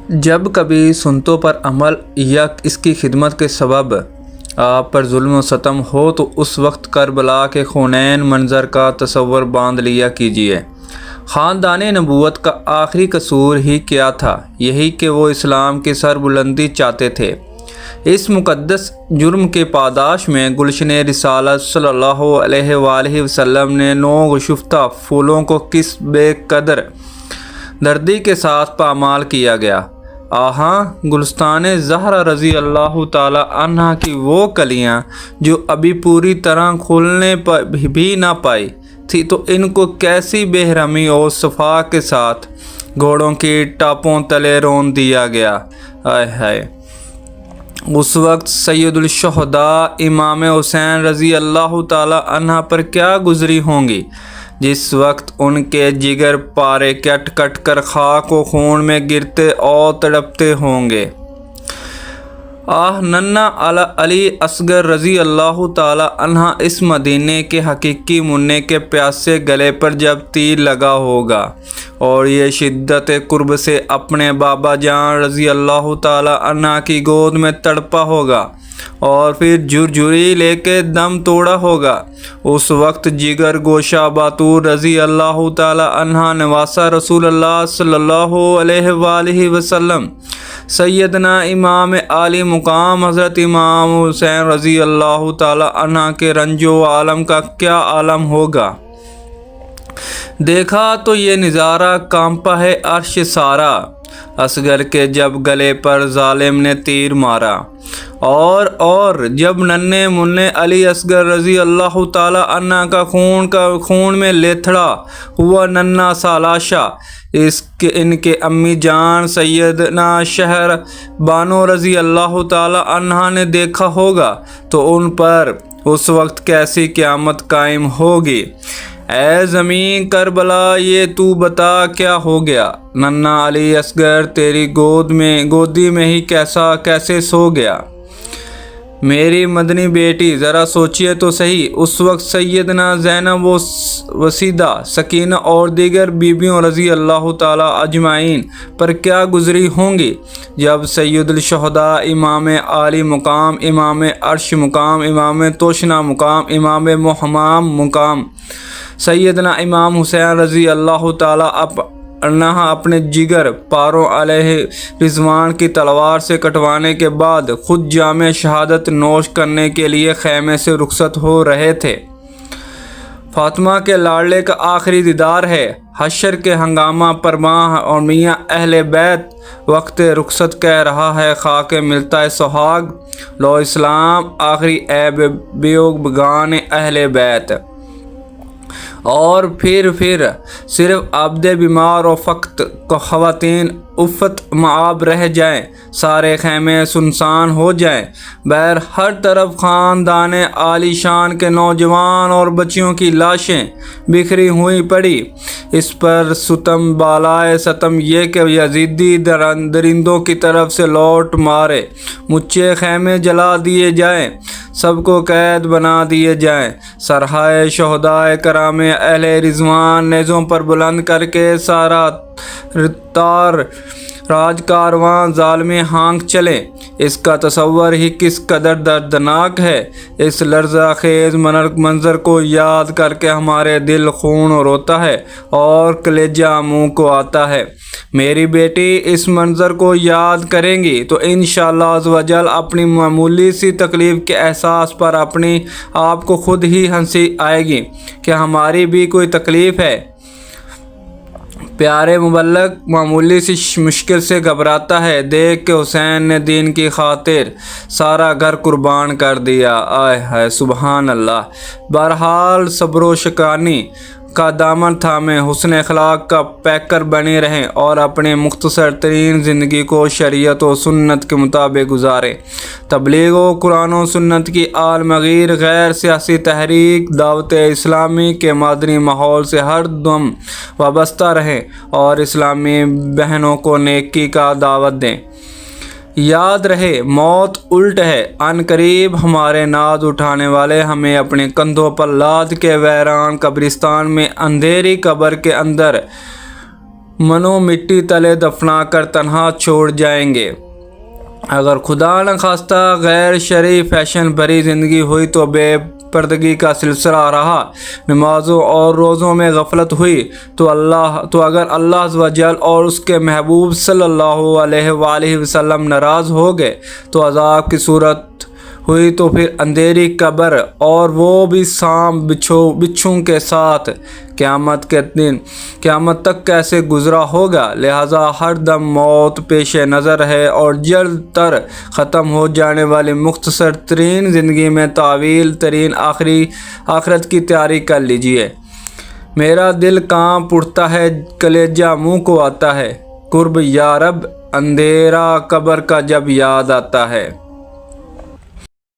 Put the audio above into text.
جب کبھی سنتوں پر عمل یا اس کی خدمت کے سبب آپ پر ظلم و ستم ہو تو اس وقت کربلا کے خونین منظر کا تصور باندھ لیا کیجیے۔ خاندان نبوت کا آخری قصور ہی کیا تھا؟ یہی کہ وہ اسلام کی سربلندی چاہتے تھے۔ اس مقدس جرم کے پاداش میں گلشن رسالت صلی اللہ علیہ وآلہ وسلم نے 9 گشفتہ پھولوں کو کس بے قدر دردی کے ساتھ پامال کیا گیا۔ آہاں گلستان زہرا رضی اللہ تعالی عنہ کی وہ کلیاں جو ابھی پوری طرح کھلنے بھی نہ پائی تھی تو ان کو کیسی بے رحمی اور صفا کے ساتھ گھوڑوں کی ٹاپوں تلے رون دیا گیا۔ ہائے ہائے! اس وقت سید الشہداء امام حسین رضی اللہ تعالی عنہ پر کیا گزری ہوں گی، جس وقت ان کے جگر پارے کٹ کٹ کر خاک و خون میں گرتے اور تڑپتے ہوں گے۔ آہ ننھا علی اصغر رضی اللہ تعالی عنہ اس مدینے کے حقیقی منع کے پیاسے گلے پر جب تیر لگا ہوگا اور یہ شدت قرب سے اپنے بابا جان رضی اللہ تعالی عنہ کی گود میں تڑپا ہوگا اور پھر جھرجھری لے کے دم توڑا ہوگا، اس وقت جگر گوشہ باتور رضی اللہ تعالی عنہ نواسہ رسول اللہ صلی اللہ علیہ وآلہ وسلم سیدنا امام عالی مقام حضرت امام حسین رضی اللہ تعالی عنہ کے رنج و عالم کا کیا عالم ہوگا۔ دیکھا تو یہ نظارہ کانپا ہے عرش سارا، اصغر کے جب گلے پر ظالم نے تیر مارا، اور جب ننھے منع علی اصغر رضی اللہ تعالی عنہ کا خون میں لیتھڑا ہوا ننھا سا لاشا ان کے امی جان سیدنا شہر بانو رضی اللہ تعالی عنہ نے دیکھا ہوگا تو ان پر اس وقت کیسی قیامت قائم ہوگی۔ اے زمین کربلا یہ تو بتا کیا ہو گیا؟ ننھا علی اصغر تیری گودی میں ہی کیسے سو گیا؟ میری مدنی بیٹی ذرا سوچئے تو صحیح، اس وقت سیدنا زینب و وسیدہ سکینہ اور دیگر بیبیوں رضی اللہ تعالی اجمعین پر کیا گزری ہوں گی جب سید الشہداء امام عالی مقام، امام عرش مقام، امام توشنا مقام، امام محمام مقام سیدنا امام حسین رضی اللہ تعالی عنہ اپنے جگر پاروں علیہ رضوان کی تلوار سے کٹوانے کے بعد خود جام شہادت نوش کرنے کے لیے خیمے سے رخصت ہو رہے تھے۔ فاطمہ کے لاڈلے کا آخری دیدار ہے، حشر کے ہنگامہ پر ماں اور میاں اہل بیت وقت رخصت کہہ رہا ہے خاک ملتا ہے سہاگ، لو اسلام آخری عیب بیوگان اہل بیت۔ اور پھر صرف عبد بیمار و فقط خواتین افت معاب رہ جائیں، سارے خیمے سنسان ہو جائیں، بہر ہر طرف خاندان عالی شان کے نوجوان اور بچیوں کی لاشیں بکھری ہوئی پڑی۔ اس پر ستم بالائے ستم یہ کہ یزیدی درندوں کی طرف سے لوٹ مارے مچے خیمے جلا دیے جائیں، سب کو قید بنا دیے جائیں، سرہائے شہدائے کرام اہل رضوان نیزوں پر بلند کر کے سارا تار راج کارواں ظالمی ہانک چلے۔ اس کا تصور ہی کس قدر دردناک ہے۔ اس لرزہ خیز منظر کو یاد کر کے ہمارے دل خون روتا ہے اور کلیجہ منہ کو آتا ہے۔ میری بیٹی اس منظر کو یاد کریں گی تو انشاءاللہ عز و جل اپنی معمولی سی تکلیف کے احساس پر اپنی آپ کو خود ہی ہنسی آئے گی کہ ہماری بھی کوئی تکلیف ہے۔ پیارے مبلغ معمولی سی مشکل سے گھبراتا ہے، دیکھ کہ حسین نے دین کی خاطر سارا گھر قربان کر دیا۔ آئے ہائے سبحان اللہ! بہرحال صبر و شکرانی کا دامن تھامیں، حسن اخلاق کا پیکر بنے رہیں اور اپنے مختصر ترین زندگی کو شریعت و سنت کے مطابق گزاریں۔ تبلیغ و قرآن و سنت کی عالمگیر غیر سیاسی تحریک دعوت اسلامی کے مادری ماحول سے ہر دم وابستہ رہیں اور اسلامی بہنوں کو نیکی کا دعوت دیں۔ یاد رہے موت الٹ ہے، عن قریب ہمارے ناز اٹھانے والے ہمیں اپنے کندھوں پر لاد کے ویران قبرستان میں اندھیری قبر کے اندر منو مٹی تلے دفنا کر تنہا چھوڑ جائیں گے۔ اگر خدا نخواستہ غیر شرعی فیشن بھری زندگی ہوئی تو بے پردگی کا سلسلہ رہا، نمازوں اور روزوں میں غفلت ہوئی تو اگر اللہ عز و جل اور اس کے محبوب صلی اللہ علیہ وآلہ وسلم ناراض ہو گئے تو عذاب کی صورت ہوئی تو پھر اندھیری قبر اور وہ بھی سانپ بچھو کے ساتھ قیامت کے دن قیامت تک کیسے گزرا ہوگا۔ لہٰذا ہر دم موت پیش نظر ہے اور جلد تر ختم ہو جانے والی مختصر ترین زندگی میں طویل ترین آخرت کی تیاری کر لیجیے۔ میرا دل کانپ اٹھتا ہے، کلیجہ منہ کو آتا ہے، قرب یا رب اندھیرا قبر کا جب یاد آتا ہے۔